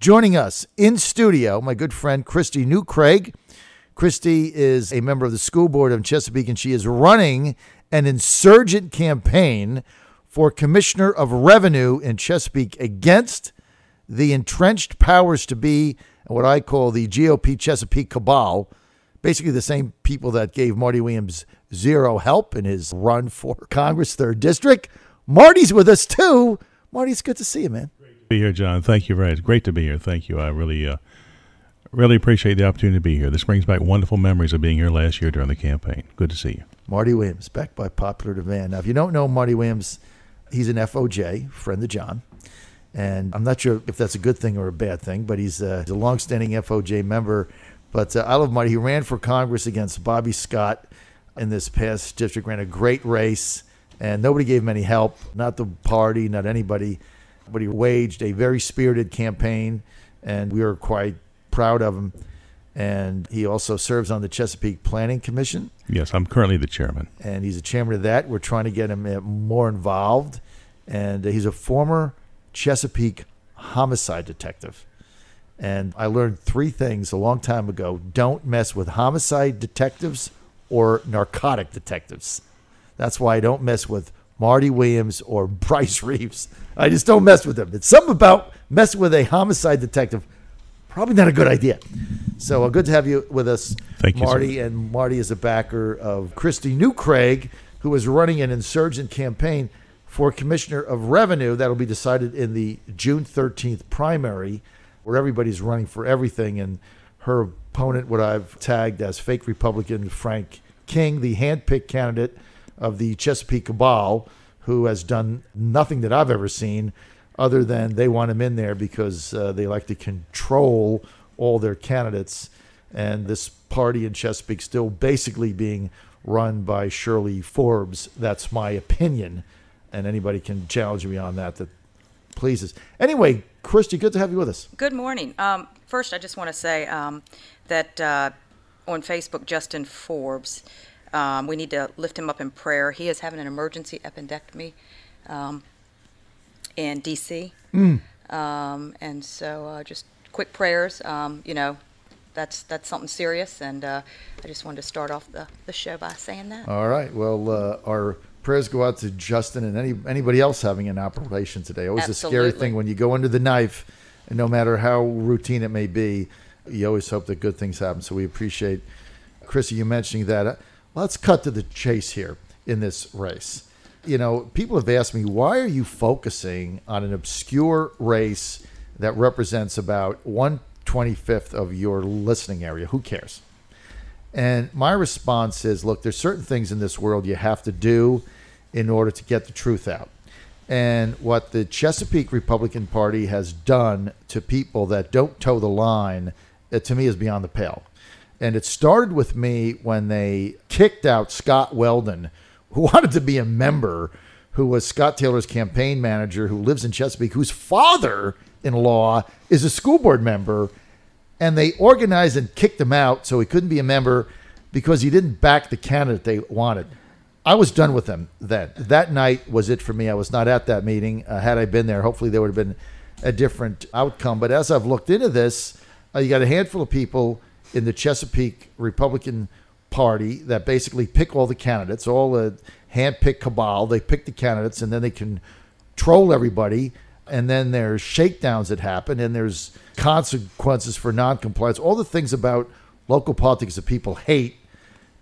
Joining us in studio, my good friend Christie New Craig. Christie is a member of the school board of Chesapeake, and she is running an insurgent campaign for Commissioner of Revenue in Chesapeake against the entrenched powers to be, what I call the GOP Chesapeake cabal, basically the same people that gave Marty Williams zero help in his run for Congress, 3rd District. Marty's with us, too. Marty, it's good to see you, man. Be here, John. Thank you very much. Great to be here. Thank you. I really appreciate the opportunity to be here. This brings back wonderful memories of being here last year during the campaign. Good to see you. Marty Williams, back by popular demand. Now, if you don't know Marty Williams, he's an FOJ, friend of John. And I'm not sure if that's a good thing or a bad thing, but he's a longstanding FOJ member. But I love Marty. He ran for Congress against Bobby Scott in this past district, ran a great race, and nobody gave him any help, not the party, not anybody. But he waged a very spirited campaign, and we are quite proud of him. And he also serves on the Chesapeake Planning Commission. Yes, I'm currently the chairman. And he's a chairman of that. We're trying to get him more involved. And he's a former Chesapeake homicide detective. And I learned 3 things a long time ago. Don't mess with homicide detectives or narcotic detectives. That's why I don't mess with Marty Williams or Bryce Reeves. I just don't mess with them. It's something about messing with a homicide detective. Probably not a good idea. So good to have you with us, Thank you, Marty. sir. And Marty is a backer of Christie New Craig, who is running an insurgent campaign for Commissioner of Revenue. That'll be decided in the June 13th primary, where everybody's running for everything. And her opponent, what I've tagged as fake Republican Frank King, the handpicked candidate of the Chesapeake cabal, who has done nothing that I've ever seen other than they want him in there because they like to control all their candidates. And this party in Chesapeake still basically being run by Shirley Forbes. That's my opinion. And anybody can challenge me on that pleases. Anyway, Christie, good to have you with us. Good morning. First, I just want to say that on Facebook, Justin Forbes, we need to lift him up in prayer. He is having an emergency appendectomy in D.C. And so just quick prayers. That's something serious. And I just wanted to start off the show by saying that. All right. Well, our prayers go out to Justin and anybody else having an operation today. Always Absolutely. a scary thing when you go under the knife, and no matter how routine it may be, you always hope that good things happen. So we appreciate, Chrissy, you mentioning that. Let's cut to the chase here in this race. People have asked me, why are you focusing on an obscure race that represents about 1/25th of your listening area? Who cares? And my response is, look, there's certain things in this world you have to do in order to get the truth out. And what the Chesapeake Republican Party has done to people that don't toe the line, to me, is beyond the pale. And it started with me when they kicked out Scott Weldon, who wanted to be a member, who was Scott Taylor's campaign manager, who lives in Chesapeake, whose father-in-law is a school board member. And they organized and kicked him out so he couldn't be a member because he didn't back the candidate they wanted. I was done with them then. That night was it for me. I was not at that meeting. Had I been there, hopefully there would have been a different outcome. But as I've looked into this, you got a handful of people in the Chesapeake Republican Party that basically pick all the candidates, all a hand-picked cabal. They pick the candidates, and then they control everybody. And then there's shakedowns that happen, and there's consequences for noncompliance, all the things about local politics that people hate.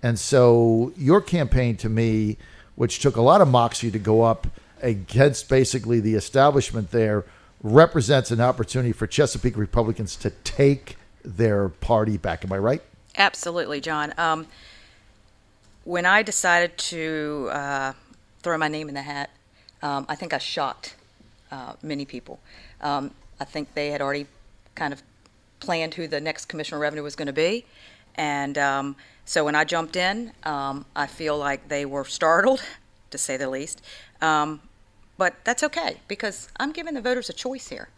And so your campaign, to me, which took a lot of moxie to go up against basically the establishment there, represents an opportunity for Chesapeake Republicans to take their party back. Am I right? Absolutely, John. When I decided to throw my name in the hat, I think I shocked many people. I think they had already kind of planned who the next Commissioner of Revenue was going to be. And so when I jumped in, I feel like they were startled, to say the least. But that's okay, because I'm giving the voters a choice here.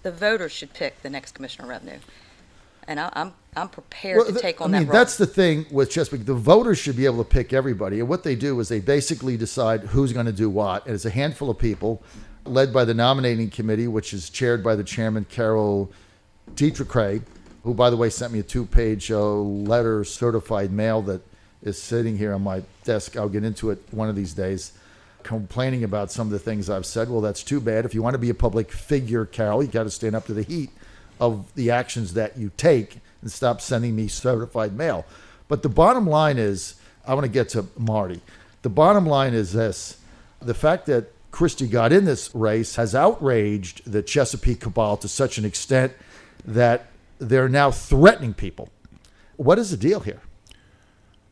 The voters should pick the next Commissioner of Revenue. And I'm prepared to take on that role. That's the thing with Chesapeake. The voters should be able to pick everybody. And what they do is they basically decide who's going to do what. And it's a handful of people led by the nominating committee, which is chaired by the chairman, Carol Deidre Cray, who, by the way, sent me a 2-page letter, certified mail, that is sitting here on my desk. I'll get into it one of these days, complaining about some of the things I've said. Well, that's too bad. If you want to be a public figure, Carol, you got to stand up to the heat of the actions that you take and stop sending me certified mail. But the bottom line is, I want to get to Marty. The bottom line is this. The fact that Christie got in this race has outraged the Chesapeake cabal to such an extent that they're now threatening people. What is the deal here?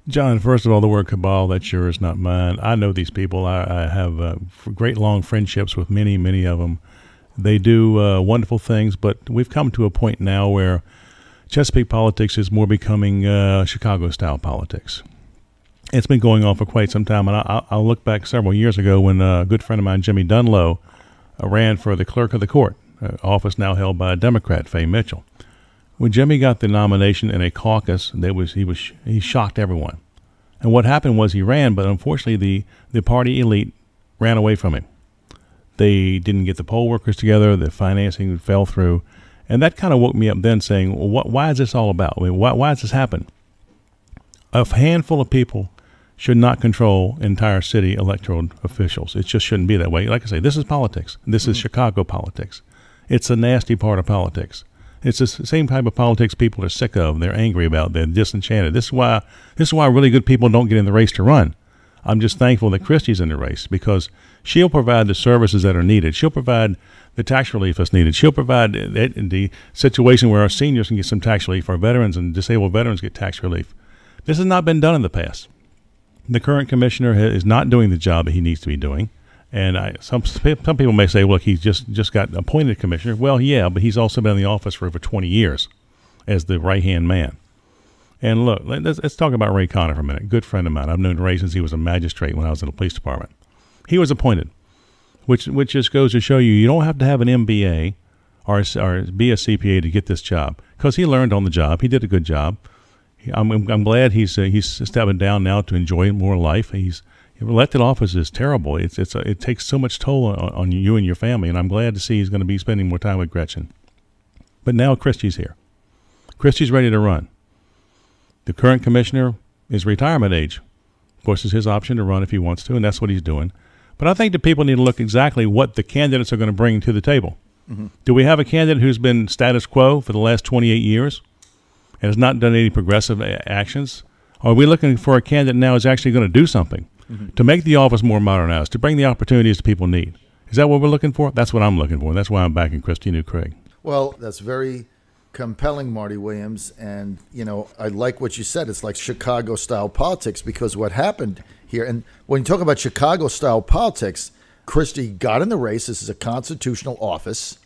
John, first of all, the word cabal, that's yours, not mine. I know these people. I have great long friendships with many, many of them. They do wonderful things, but we've come to a point now where Chesapeake politics is more becoming Chicago-style politics. It's been going on for quite some time, and I'll look back several years ago when a good friend of mine, Jimmy Dunlow, ran for the clerk of the court, office now held by a Democrat, Fay Mitchell. When Jimmy got the nomination in a caucus, he shocked everyone. And what happened was he ran, but unfortunately the party elite ran away from him. They didn't get the poll workers together, the financing fell through, and that kind of woke me up then saying, well, why is this all about? I mean, why has this happened? A handful of people should not control entire city electoral officials. It just shouldn't be that way. Like I say, this is politics. This is Chicago politics. It's a nasty part of politics. It's the same type of politics people are sick of. They're angry about. They're disenchanted. This is why really good people don't get in the race to run. I'm just thankful that Christie's in the race because she'll provide the services that are needed. She'll provide the tax relief that's needed. She'll provide the situation where our seniors can get some tax relief, our veterans and disabled veterans get tax relief. This has not been done in the past. The current commissioner is not doing the job that he needs to be doing. And some people may say, look, he's just got appointed commissioner. Well, yeah, but he's also been in the office for over 20 years as the right-hand man. And look, let's talk about Ray Connor for a minute. Good friend of mine. I've known Ray since he was a magistrate when I was in the police department. He was appointed, which just goes to show you don't have to have an MBA or be a CPA to get this job because he learned on the job. He did a good job. I'm glad he's stepping down now to enjoy more life. Elected office is terrible. It takes so much toll on you and your family, and I'm glad to see he's going to be spending more time with Gretchen. But now Christie's here. Christie's ready to run. The current commissioner is retirement age. Of course, it's his option to run if he wants to, and that's what he's doing. But I think the people need to look exactly what the candidates are going to bring to the table. Mm-hmm. Do we have a candidate who's been status quo for the last 28 years and has not done any progressive actions? Or are we looking for a candidate now who's actually going to do something to make the office more modernized, to bring the opportunities that people need? Is that what we're looking for? That's what I'm looking for. That's why I'm backing Christie New Craig. Well, that's very compelling, Marty Williams. And, I like what you said. It's like Chicago-style politics because what happened here, and when you talk about Chicago-style politics, Christie got in the race. This is a constitutional office,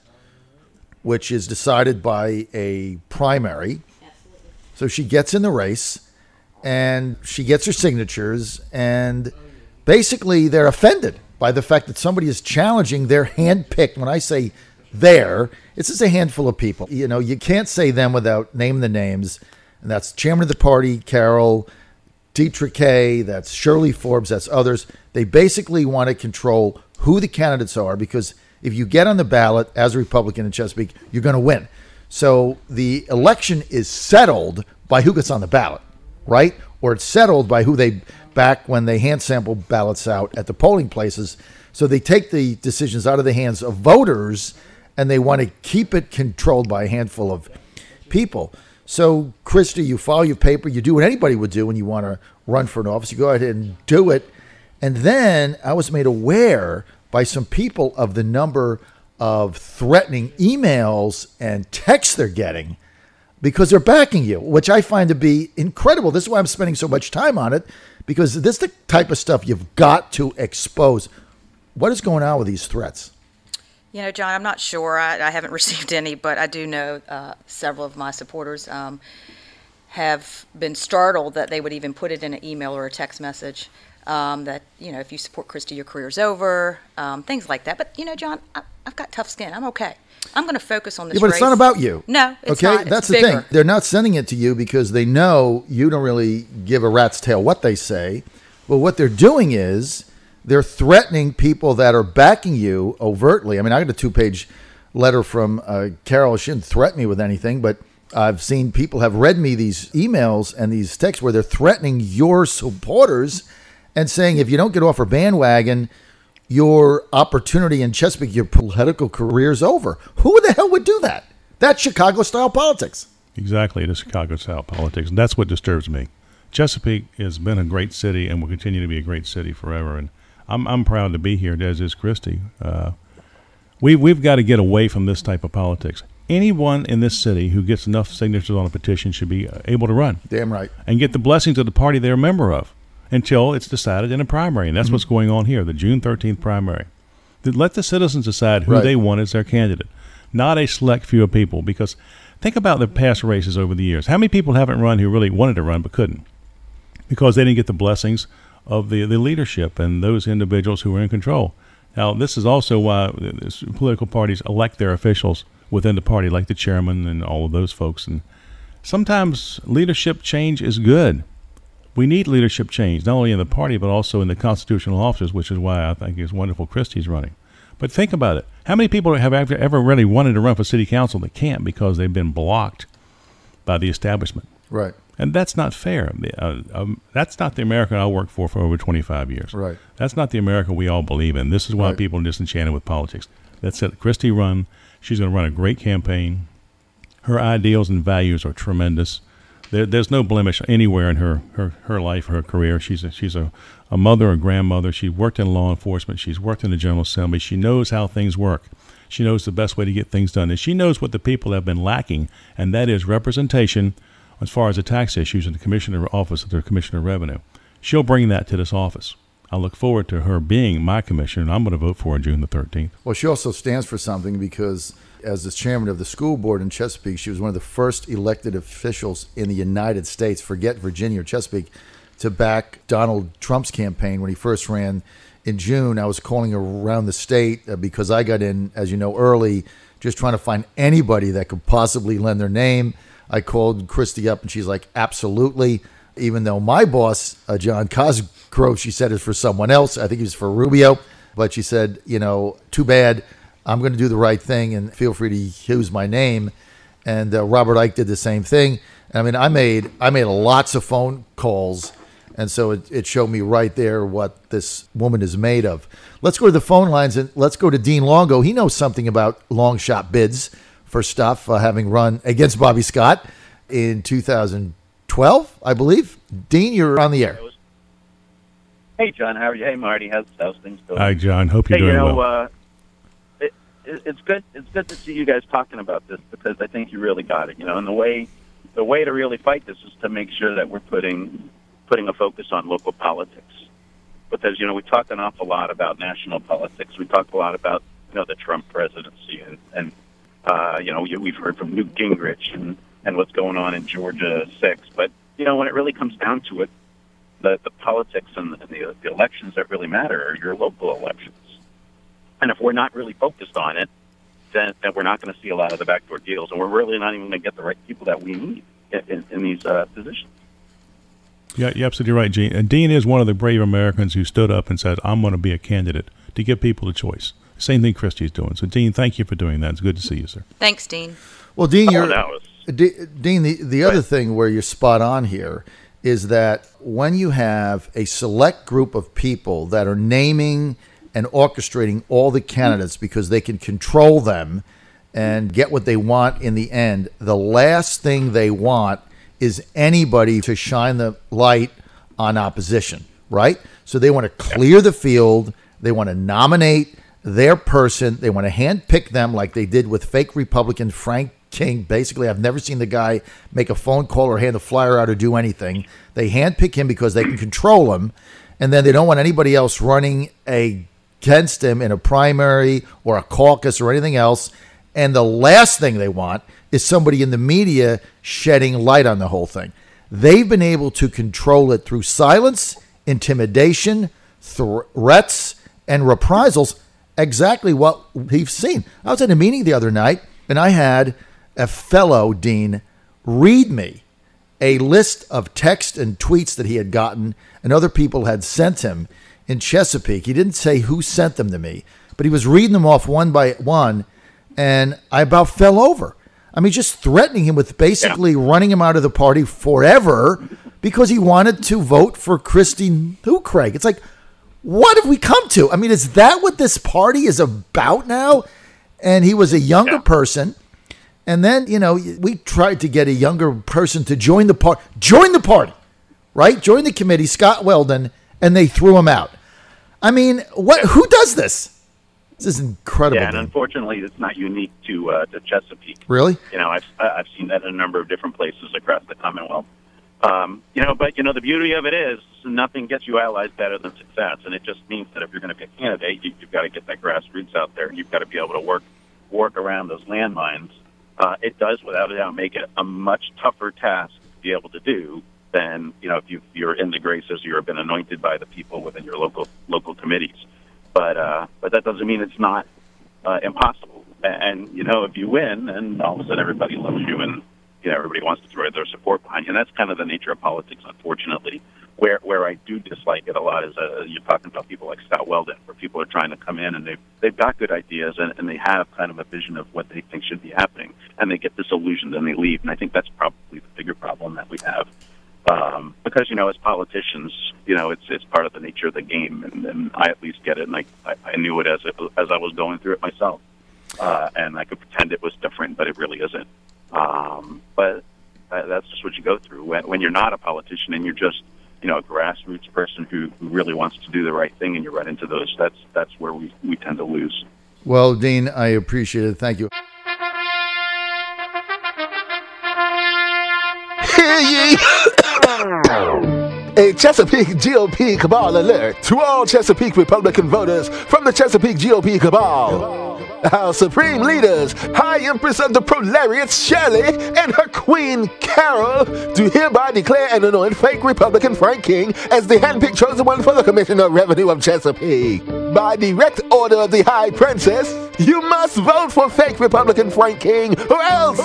which is decided by a primary. Absolutely. So she gets in the race. And she gets her signatures, and basically they're offended by the fact that somebody is challenging their handpicked. When I say it's just a handful of people. You can't say them without naming the names. And that's chairman of the party, Carol, Deidre Cray, that's Shirley Forbes, that's others. They basically want to control who the candidates are because if you get on the ballot as a Republican in Chesapeake, you're going to win. So the election is settled by who gets on the ballot. Right? Or it's settled by who they back when they hand sample ballots out at the polling places. So they take the decisions out of the hands of voters and they want to keep it controlled by a handful of people. So, Christie, you file your paper, you do what anybody would do when you want to run for an office. You go ahead and do it. And then I was made aware by some people of the number of threatening emails and texts they're getting because they're backing you, which I find to be incredible. This is why I'm spending so much time on it, because this is the type of stuff you've got to expose. What is going on with these threats? John, I'm not sure. I haven't received any, but I do know several of my supporters have been startled that they would even put it in an email or a text message that, if you support Christie, your career's over, things like that. But, John, I've got tough skin. I'm okay. I'm going to focus on this but race. It's not about you. No, it's okay? not. It's That's bigger. the thing. They're not sending it to you because they know you don't really give a rat's tail what they say. But what they're doing is they're threatening people that are backing you overtly. I mean, I got a 2-page letter from Carol. She didn't threaten me with anything, but I've seen people have read me these emails and these texts where they're threatening your supporters and saying, if you don't get off our bandwagon, your opportunity in Chesapeake, your political career is over. Who the hell would do that? That's Chicago-style politics. Exactly. It is Chicago-style politics. And that's what disturbs me. Chesapeake has been a great city and will continue to be a great city forever. And I'm proud to be here, as is Christie. We've got to get away from this type of politics. Anyone in this city who gets enough signatures on a petition should be able to run. Damn right. And get the blessings of the party they're a member of until it's decided in a primary. And that's what's going on here, the June 13th primary. Let the citizens decide who they want as their candidate, not a select few of people. Because think about the past races over the years. How many people haven't run who really wanted to run but couldn't? Because they didn't get the blessings of the leadership and those individuals who were in control. Now, this is also why political parties elect their officials within the party, like the chairman and all of those folks. And sometimes leadership change is good. We need leadership change, not only in the party, but also in the constitutional offices, which is why I think it's wonderful Christie's running. But think about it. How many people have ever really wanted to run for city council that can't because they've been blocked by the establishment? Right. And that's not fair. That's not the America I worked for over 25 years. Right. That's not the America we all believe in. This is why people are disenchanted with politics. That's it. Christie run. She's going to run a great campaign. Her ideals and values are tremendous. There's no blemish anywhere in her life, her career. She's a mother, a grandmother. She worked in law enforcement. She's worked in the General Assembly. She knows how things work. She knows the best way to get things done. And she knows what the people have been lacking, and that is representation as far as the tax issues in the Commissioner Office of the Commissioner of Revenue. She'll bring that to this office. I look forward to her being my commissioner, and I'm going to vote for her June the 13th. Well, she also stands for something because as the chairman of the school board in Chesapeake, she was one of the first elected officials in the United States, forget Virginia or Chesapeake, to back Donald Trump's campaign when he first ran in June. I was calling around the state because I got in, as you know, early, just trying to find anybody that could possibly lend their name. I called Christie up, and she's like, absolutely. Even though my boss, John Cosgrove, she said is for someone else. I think he was for Rubio. But she said, too bad. I'm going to do the right thing, and feel free to use my name. And Robert Ike did the same thing. I mean, I made lots of phone calls, and so it showed me right there what this woman is made of. Let's go to the phone lines, and let's go to Dean Longo. He knows something about long shot bids for stuff, having run against Bobby Scott in 2012, I believe. Dean, you're on the air. Hey, John, how are you? Hey, Marty, how's things going? Hi, John. Hope you're doing well. It's good. It's good to see you guys talking about this because I think you really got it. And the way to really fight this is to make sure that we're putting a focus on local politics. Because we talk an awful lot about national politics. We talk a lot about the Trump presidency and we've heard from Newt Gingrich and what's going on in Georgia 6. But when it really comes down to it, the politics and the elections that really matter are your local elections. And if we're not really focused on it, then we're not going to see a lot of the backdoor deals, and we're really not even going to get the right people that we need in these positions. Yeah, you're absolutely right, Gene. Dean is one of the brave Americans who stood up and said, I'm going to be a candidate to give people a choice. Same thing Christie's doing. So, Dean, thank you for doing that. It's good to see you, sir. Than's, Dean. Well, Dean, Dean, the other thing where you're spot on here is that when you have a select group of people that are naming and orchestrating all the candidates because they can control them and get what they want in the end, the last thing they want is anybody to shine the light on opposition, right? So they want to clear the field. They want to nominate their person. They want to handpick them like they did with fake Republican Frank King. Basically, I've never seen the guy make a phone call or hand a flyer out or do anything. They handpick him because they can control him, and then they don't want anybody else running against him in a primary or a caucus or anything else. And the last thing they want is somebody in the media shedding light on the whole thing. They've been able to control it through silence, intimidation, threats, and reprisals, exactly what we've seen. I was at a meeting the other night, and I had a fellow dean read me a list of text and tweets that he had gotten and other people had sent him in Chesapeake. He didn't say who sent them to me, but he was reading them off one by one. and I about fell over. I mean, just threatening him with basically running him out of the party forever because he wanted to vote for Christie Craig. It's like, what have we come to? I mean, is that what this party is about now? And he was a younger person. And then, we tried to get a younger person to join the party. Right? Join the committee, Scott Weldon, and they threw him out. I mean, who does this? This is incredible. Yeah, and unfortunately, it's not unique to Chesapeake. Really? I've seen that in a number of different places across the Commonwealth. But the beauty of it is nothing gets you allies better than success, and it just means that if you're going to be a candidate, you've got to get that grassroots out there. You've got to be able to work around those landmines. It does, without a doubt, make it a much tougher task to be able to do than if you're in the graces or you've been anointed by the people within your local committees. But that doesn't mean it's not impossible. And if you win, then all of a sudden everybody loves you, and everybody wants to throw their support behind you. And that's kind of the nature of politics, unfortunately. Where I do dislike it a lot is you're talking about people like Scott Weldon, where people are trying to come in and they've got good ideas and they have kind of a vision of what they think should be happening, and they get disillusioned and they leave. And I think that's probably the bigger problem that we have. Because as politicians, it's part of the nature of the game, and I at least get it, and I knew it as I was going through it myself, and I could pretend it was different, but it really isn't. But that's just what you go through when you're not a politician and you're just a grassroots person who really wants to do the right thing, and you run into those. That's where we tend to lose. Well, Dean, I appreciate it. Thank you. A Chesapeake GOP cabal alert to all Chesapeake Republican voters from the Chesapeake GOP cabal. Our supreme leaders, High Empress of the Prolariats Shirley and her Queen Carol, do hereby declare and anoint fake Republican Frank King as the handpicked chosen one for the Commissioner of Revenue of Chesapeake. By direct order of the High Princess, you must vote for fake Republican Frank King, or else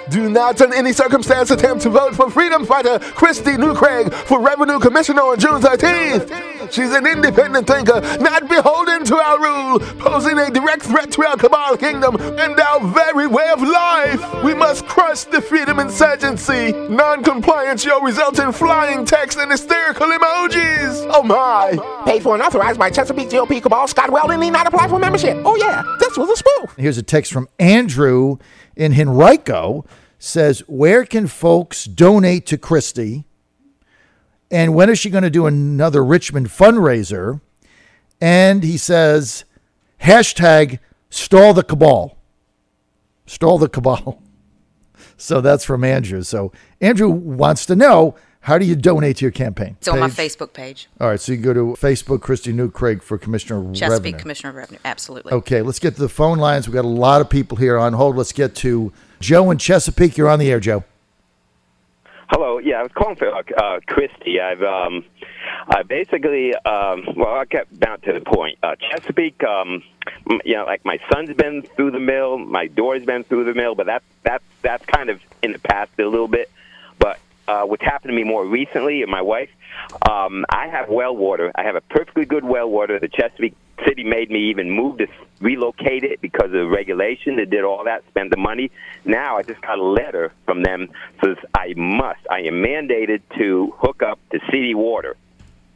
do not in any circumstance attempt to vote for freedom fighter Christie Craig for Revenue Commissioner on June 13th. She's an independent thinker, not beholden to our rule, posing a direct threat to our cabal kingdom and our very way of life. We must crush the freedom insurgency. Non-compliance shall result in flying text and hysterical emojis. Oh my. Paid for and authorized by Chesapeake GOP cabal Scott Weldon. Need not apply for membership. Oh yeah, this was a spoof. Here's a text from Andrew in Henrico. Says, where can folks donate to Christie? And when is she going to do another Richmond fundraiser? And he says, hashtag stall the cabal. Stall the cabal. So that's from Andrew. So Andrew wants to know, how do you donate to your campaign? It's on my Facebook page. All right, so you go to Facebook, Christie Craig for Commissioner of Chesapeake Revenue. Commissioner of Revenue, absolutely. Okay, let's get to the phone lines. We've got a lot of people here on hold. Let's get to Joe in Chesapeake. You're on the air, Joe. Hello. Yeah, I was calling for Christie. I basically, I'll get down to the point. Chesapeake, like my son's been through the mill, my daughter's been through the mill, but that's kind of in the past a little bit. But what's happened to me more recently, and my wife, I have well water. I have a perfectly good well water. The Chesapeake City made me even move to relocate it because of regulation. They did all that, spend the money. Now I just got a letter from them says I am mandated to hook up to city water.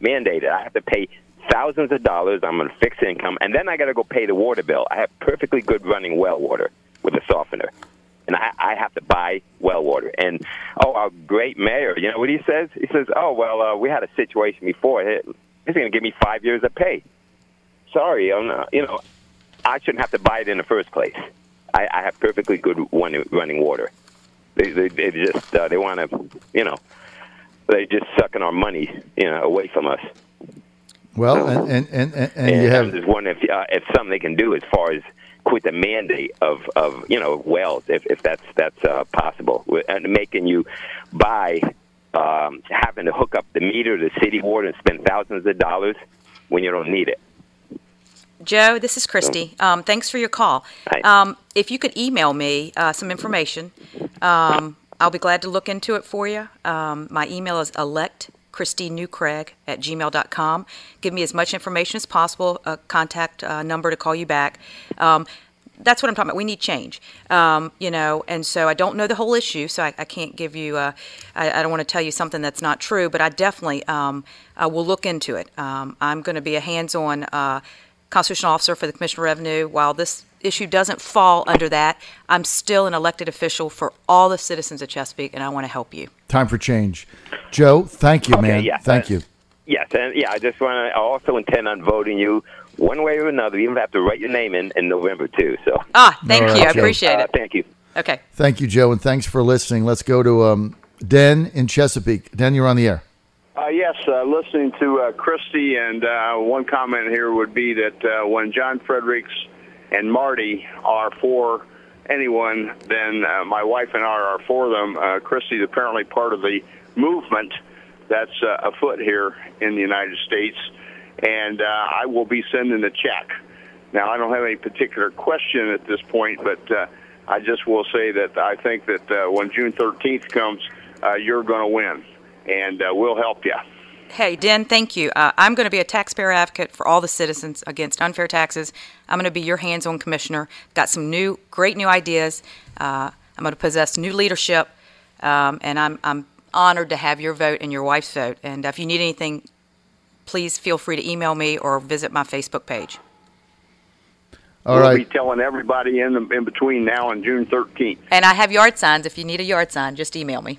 Mandated. I have to pay thousands of dollars. I'm on fixed income, and then I got to go pay the water bill. I have perfectly good running well water with a softener, and I have to buy well water. And our great mayor, you know what he says? He says, we had a situation before. He's going to give me 5 years of pay. Sorry, I shouldn't have to buy it in the first place. I have perfectly good running water. They just they want to, they're just sucking our money, away from us. Well, and you have. I'm just wondering if something they can do as far as quit the mandate of wells, if that's possible, and making you buy, having to hook up the meter to city water and spend thousands of dollars when you don't need it. Joe, this is Christie. Thanks for your call. If you could email me some information, I'll be glad to look into it for you. My email is electchristienewcraig@gmail.com. Give me as much information as possible, a contact number to call you back. that's what I'm talking about. We need change, and so I don't know the whole issue, so I can't give you, I don't want to tell you something that's not true, but I definitely will look into it. I'm going to be a hands-on constitutional officer for the Commissioner of Revenue. While this issue doesn't fall under that, I'm still an elected official for all the citizens of Chesapeake, and I want to help you. Time for change. Joe, thank you, man. Yeah, thank you. Yes, and I just want to also intend on voting you one way or another. You even have to write your name in November, too. So. Thank you. I appreciate it. Thank you. Okay. Thank you, Joe, and thanks for listening. Let's go to Den in Chesapeake. Den, you're on the air. Yes, listening to Christie, and one comment here would be that when John Fredericks and Marty are for anyone, then my wife and I are for them. Christie's apparently part of the movement that's afoot here in the United States, and I will be sending a check. Now, I don't have any particular question at this point, but I just will say that I think that when June 13th comes, you're going to win, and we'll help you. Hey, Den, thank you. I'm going to be a taxpayer advocate for all the citizens against unfair taxes. I'm going to be your hands-on commissioner. Got some great new ideas. I'm going to possess new leadership, and I'm honored to have your vote and your wife's vote. And if you need anything, please feel free to email me or visit my Facebook page. We'll be telling everybody in between now and June 13th. And I have yard signs. If you need a yard sign, just email me.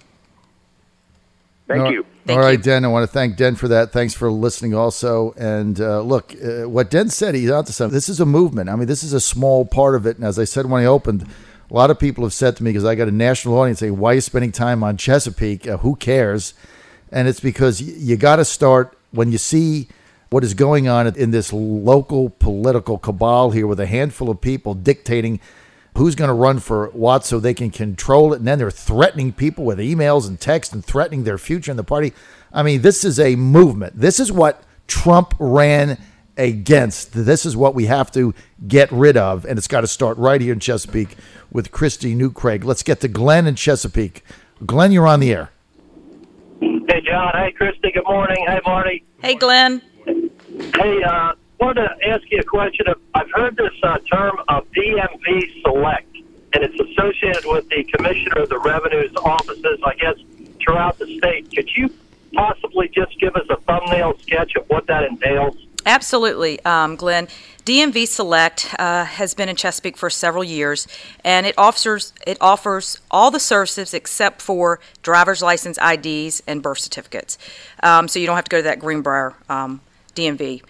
Thank you. All right, Den, I want to thank Den for that. Thanks for listening also. And look, what Den said, he's onto something. This is a movement. I mean, this is a small part of it. And as I said when I opened, a lot of people have said to me, because I got a national audience, say, why are you spending time on Chesapeake? Who cares? And it's because you got to start when you see what is going on in this local political cabal here with a handful of people dictating who's going to run for what so they can control it. And then they're threatening people with emails and text and threatening their future in the party. I mean, this is a movement. This is what Trump ran against. This is what we have to get rid of. And it's got to start right here in Chesapeake with Christie New Craig. Let's get to Glenn in Chesapeake. Glenn, you're on the air. Hey, John. Hey, Christie. Good morning. Hey, Marty. Hey, Glenn. Hey, wanted to ask you a question. I've heard this term of DMV Select, and it's associated with the Commissioner of the Revenue's offices, I guess, throughout the state. Could you possibly just give us a thumbnail sketch of what that entails? Absolutely, Glenn. DMV Select has been in Chesapeake for several years, and it offers all the services except for driver's license, IDs, and birth certificates. So you don't have to go to that Greenbrier DMV.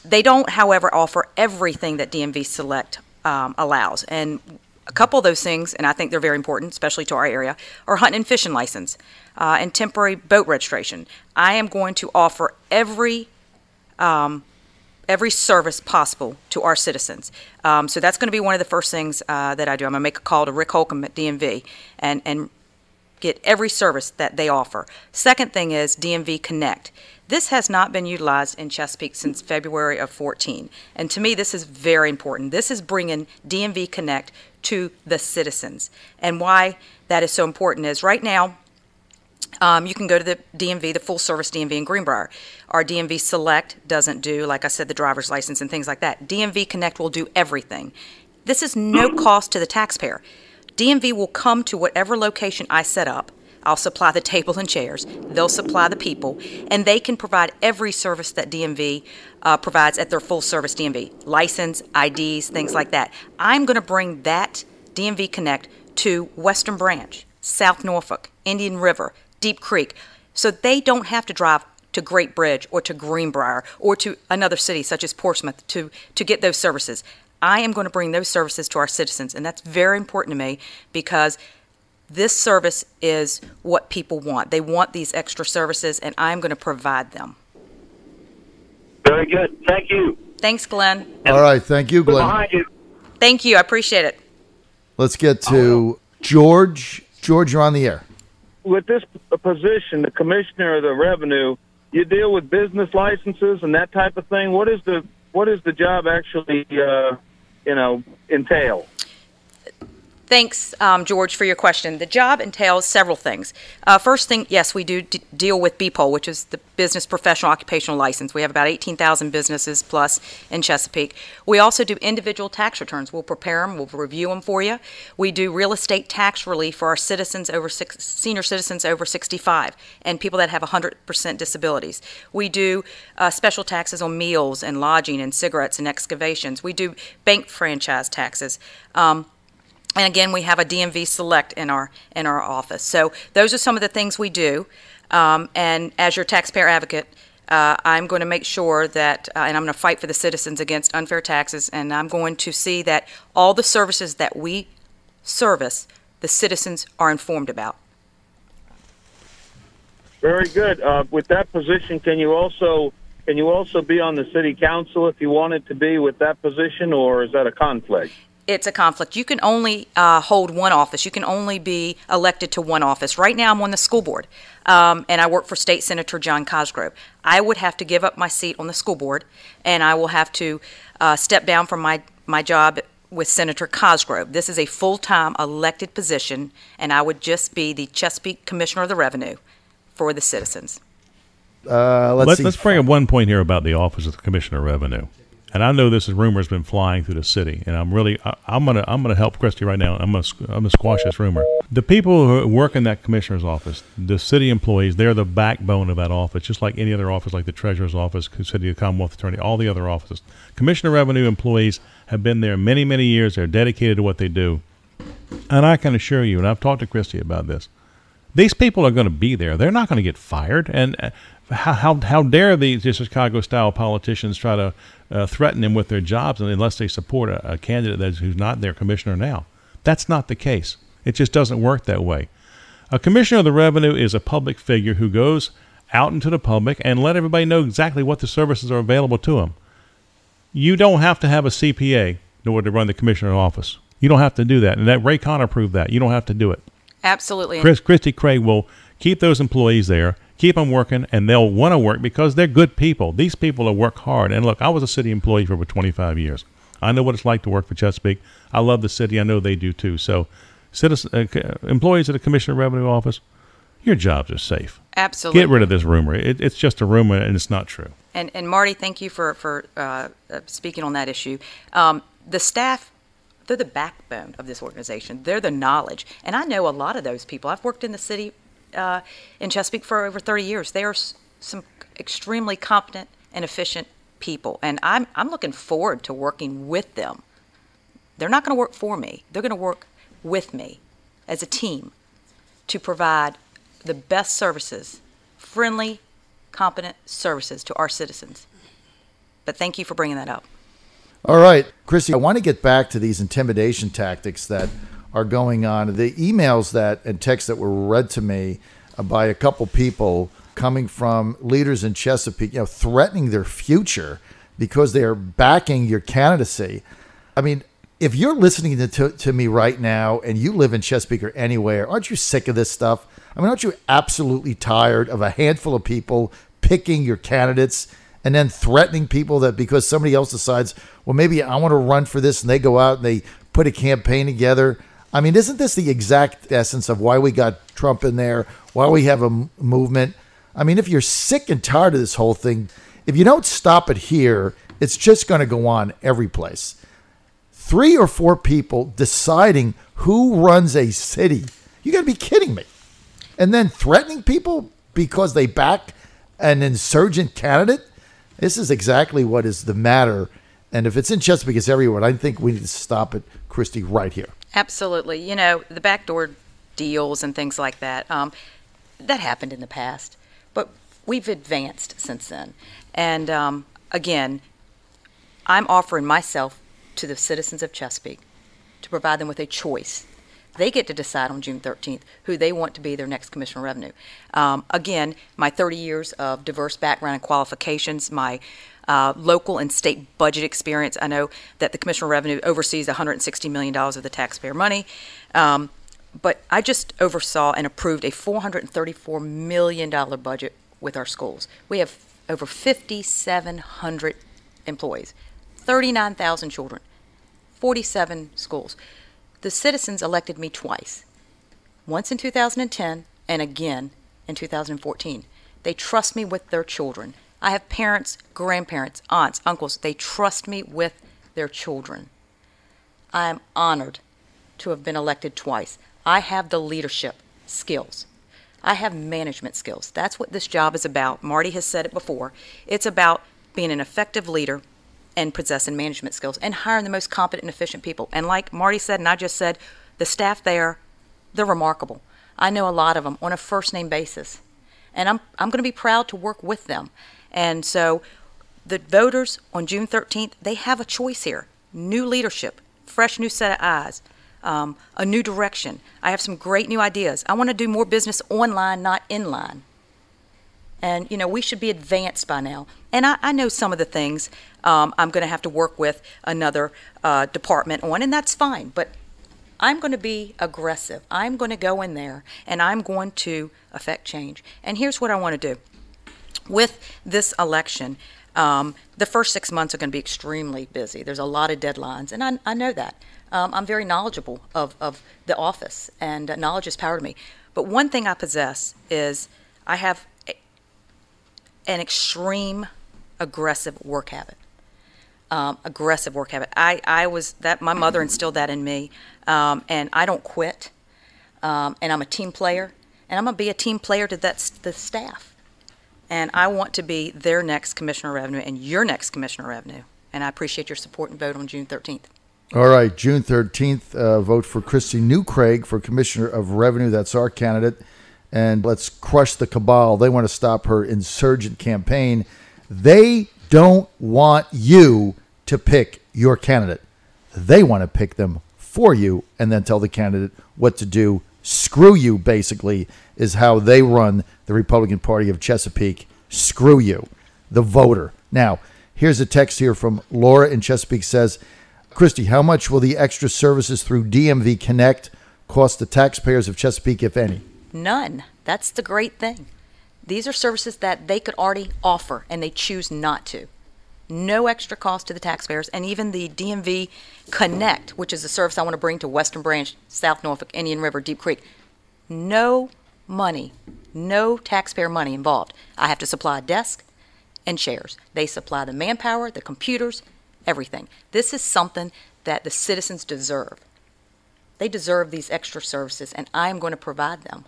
They don't, however, offer everything that DMV Select allows. And a couple of those things, and I think they're very important, especially to our area, are hunting and fishing license and temporary boat registration. I am going to offer every service possible to our citizens. So that's going to be one of the first things that I do. I'm going to make a call to Rick Holcomb at DMV and get every service that they offer. Second thing is DMV Connect. This has not been utilized in Chesapeake since February of 2014. And to me, this is very important. This is bringing DMV Connect to the citizens. And why that is so important is right now, you can go to the DMV, the full service DMV in Greenbrier. Our DMV Select doesn't do, like I said, the driver's license and things like that. DMV Connect will do everything. This is no cost to the taxpayer. DMV will come to whatever location I set up. I'll supply the table and chairs. They'll supply the people, and they can provide every service that DMV provides at their full service DMV. License, IDs, things like that. I'm going to bring that DMV Connect to Western Branch, South Norfolk, Indian River, Deep Creek, so they don't have to drive to Great Bridge or to Greenbrier or to another city such as Portsmouth to get those services. I am going to bring those services to our citizens, and that's very important to me because this service is what people want. They want these extra services, and I'm going to provide them. Very good. Thank you. Thanks, Glenn. All right. Thank you, Glenn. Behind you. Thank you. I appreciate it. Let's get to George. George, you're on the air. With this position, the Commissioner of the Revenue, you deal with business licenses and that type of thing. What is the job actually, entail? Thanks, George, for your question. The job entails several things. First thing, yes, we do deal with BPOL, which is the Business Professional Occupational License. We have about 18,000 businesses plus in Chesapeake. We also do individual tax returns. We'll prepare them, we'll review them for you. We do real estate tax relief for our senior citizens over 65 and people that have 100% disabilities. We do special taxes on meals and lodging and cigarettes and excavations. We do bank franchise taxes. And again, we have a DMV Select in our office. So those are some of the things we do. And as your taxpayer advocate, I'm going to make sure that, and I'm going to fight for the citizens against unfair taxes, and I'm going to see that all the services that we service, the citizens are informed about. Very good. With that position, can you also be on the city council if you wanted to be with that position, or is that a conflict? It's a conflict. You can only hold one office. You can only be elected to one office. Right now, I'm on the school board, and I work for State Senator John Cosgrove. I would have to give up my seat on the school board, and I will have to step down from my job with Senator Cosgrove. This is a full-time elected position, and I would just be the Chesapeake Commissioner of the Revenue for the citizens. Let's bring up one point here about the Office of the Commissioner of Revenue. And I know this rumor has been flying through the city, and I'm gonna help Christie right now. I'm gonna squash this rumor. The people who work in that commissioner's office, the city employees, they're the backbone of that office, just like any other office, like the treasurer's office, city Commonwealth attorney, all the other offices. Commissioner of Revenue employees have been there many, many years. They're dedicated to what they do, and I can assure you, and I've talked to Christie about this. These people are going to be there. They're not going to get fired. And how dare these Chicago-style politicians try to threaten them with their jobs unless they support a candidate who's not their commissioner now? That's not the case. It just doesn't work that way. A commissioner of the revenue is a public figure who goes out into the public and let everybody know exactly what the services are available to them. You don't have to have a CPA in order to run the commissioner office. You don't have to do that. And that Ray Connor proved that. You don't have to do it. Absolutely. Christie Craig will keep those employees there, keep them working, and they'll want to work because they're good people. These people will work hard. And look, I was a city employee for over 25 years. I know what it's like to work for Chesapeake. I love the city. I know they do too. So employees of the Commissioner of Revenue Office, your jobs are safe. Absolutely. Get rid of this rumor. It's just a rumor, and it's not true. And Marty, thank you for speaking on that issue. The staff, they're the backbone of this organization. They're the knowledge. And I know a lot of those people. I've worked in the city in Chesapeake for over 30 years. They are some extremely competent and efficient people. And I'm looking forward to working with them. They're not going to work for me. They're going to work with me as a team to provide the best services, friendly, competent services to our citizens. But thank you for bringing that up. All right, Christie, I want to get back to these intimidation tactics that are going on. The emails and texts that were read to me by a couple people coming from leaders in Chesapeake, threatening their future because they are backing your candidacy. I mean, if you're listening to me right now and you live in Chesapeake or anywhere, aren't you sick of this stuff? I mean, aren't you absolutely tired of a handful of people picking your candidates and then threatening people that because somebody else decides, well, maybe I want to run for this, and they go out and they put a campaign together? I mean, isn't this the exact essence of why we got Trump in there, why we have a movement? I mean, if you're sick and tired of this whole thing, if you don't stop it here, it's just going to go on every place. 3 or 4 people deciding who runs a city. You got to be kidding me. And then threatening people because they back an insurgent candidate? This is exactly what is the matter. And if it's in Chesapeake, it's everywhere. I think we need to stop it, Christie, right here. Absolutely. The backdoor deals and things like that, that happened in the past. But we've advanced since then. And again, I'm offering myself to the citizens of Chesapeake to provide them with a choice. They get to decide on June 13th who they want to be their next Commissioner of Revenue. Again, my 30 years of diverse background and qualifications, my local and state budget experience. I know that the Commissioner of Revenue oversees $160 million of the taxpayer money, but I just oversaw and approved a $434 million budget with our schools. We have over 5,700 employees, 39,000 children, 47 schools. The citizens elected me twice, once in 2010 and again in 2014. They trust me with their children. I have parents, grandparents, aunts, uncles. They trust me with their children. I am honored to have been elected twice. I have the leadership skills. I have management skills. That's what this job is about. Marty has said it before. It's about being an effective leader and possessing management skills and hiring the most competent and efficient people. And like Marty said, and I just said, the staff there, they're remarkable. I know a lot of them on a first-name basis. And I'm going to be proud to work with them. And so the voters on June 13th, they have a choice here. New leadership, fresh new set of eyes, a new direction. I have some great new ideas. I want to do more business online, not inline. And, you know, we should be advanced by now. And I know some of the things I'm going to have to work with another department on, and that's fine. But I'm going to be aggressive. I'm going to go in there, and I'm going to affect change. And here's what I want to do. With this election, the first 6 months are going to be extremely busy. There's a lot of deadlines, and I know that. I'm very knowledgeable of the office, and knowledge is power to me. But one thing I possess is I have an extreme aggressive work habit. Aggressive work habit. My mother instilled that in me, and I don't quit. And I'm a team player, and I'm going to be a team player to the staff. And I want to be their next Commissioner of Revenue and your next Commissioner of Revenue. And I appreciate your support and vote on June 13th. All right, June 13th, vote for Christie New Craig for Commissioner of Revenue. That's our candidate. And let's crush the cabal. They want to stop her insurgent campaign. They don't want you to pick your candidate. They want to pick them for you and then tell the candidate what to do. Screw you, basically, is how they run the Republican Party of Chesapeake. Screw you, the voter. Now, here's a text here from Laura in Chesapeake says, Christie, how much will the extra services through DMV Connect cost the taxpayers of Chesapeake, if any? None. That's the great thing. These are services that they could already offer, and they choose not to. No extra cost to the taxpayers, and even the DMV Connect, which is a service I want to bring to Western Branch, South Norfolk, Indian River, Deep Creek. No money, no taxpayer money involved. I have to supply a desk and chairs. They supply the manpower, the computers, everything. This is something that the citizens deserve. They deserve these extra services, and I am going to provide them.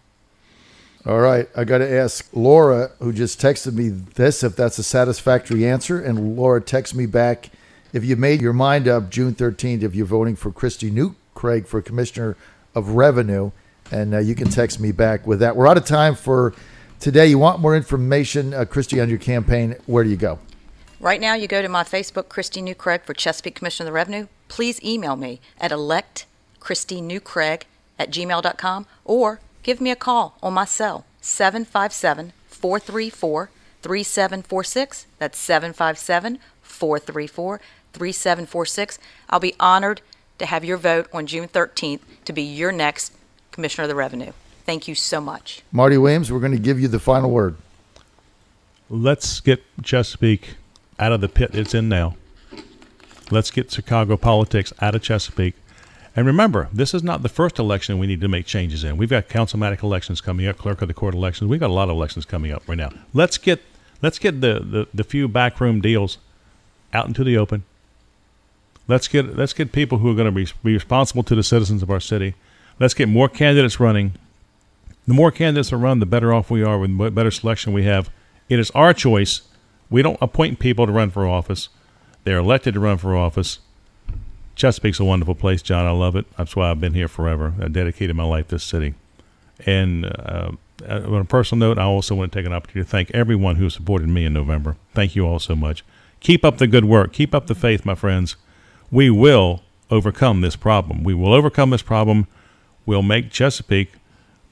All right, I got to ask Laura, who just texted me this, if that's a satisfactory answer. And Laura texted me back, if you made your mind up June 13th, if you're voting for Christie New Craig for Commissioner of Revenue, and you can text me back with that. We're out of time for today. You want more information, Christie, on your campaign, where do you go? Right now, you go to my Facebook, Christie New Craig for Chesapeake Commissioner of the Revenue. Please email me at electchristienewcraig@gmail.com or give me a call on my cell, 757-434-3746. That's 757-434-3746. I'll be honored to have your vote on June 13th to be your next Commissioner of the Revenue. Thank you so much. Marty Williams, we're going to give you the final word. Let's get Chesapeake out of the pit it's in now. Let's get Chicago politics out of Chesapeake. And remember, this is not the first election we need to make changes in. We've got councilmatic elections coming up, clerk of the court elections. We've got a lot of elections coming up right now. Let's get the few backroom deals out into the open. Let's get people who are going to be responsible to the citizens of our city. Let's get more candidates running. The more candidates that run, the better off we are, with the better selection we have. It is our choice. We don't appoint people to run for office. They're elected to run for office. Chesapeake's a wonderful place, John. I love it. That's why I've been here forever. I dedicated my life to this city. And on a personal note, I also want to take an opportunity to thank everyone who supported me in November. Thank you all so much. Keep up the good work. Keep up the faith, my friends. We will overcome this problem. We will overcome this problem. We'll make Chesapeake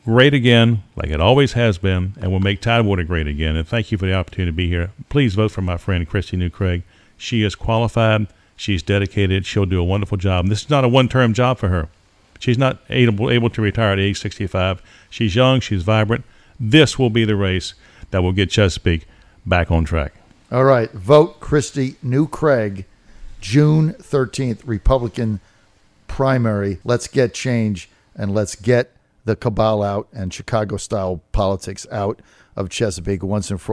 great again, like it always has been, and we'll make Tidewater great again. And thank you for the opportunity to be here. Please vote for my friend Christie New Craig. She is qualified. She's dedicated. She'll do a wonderful job. And this is not a one-term job for her. She's not able to retire at age 65. She's young. She's vibrant. This will be the race that will get Chesapeake back on track. All right. Vote Christie New Craig, June 13th, Republican primary. Let's get change, and let's get the cabal out and Chicago-style politics out of Chesapeake once and for all.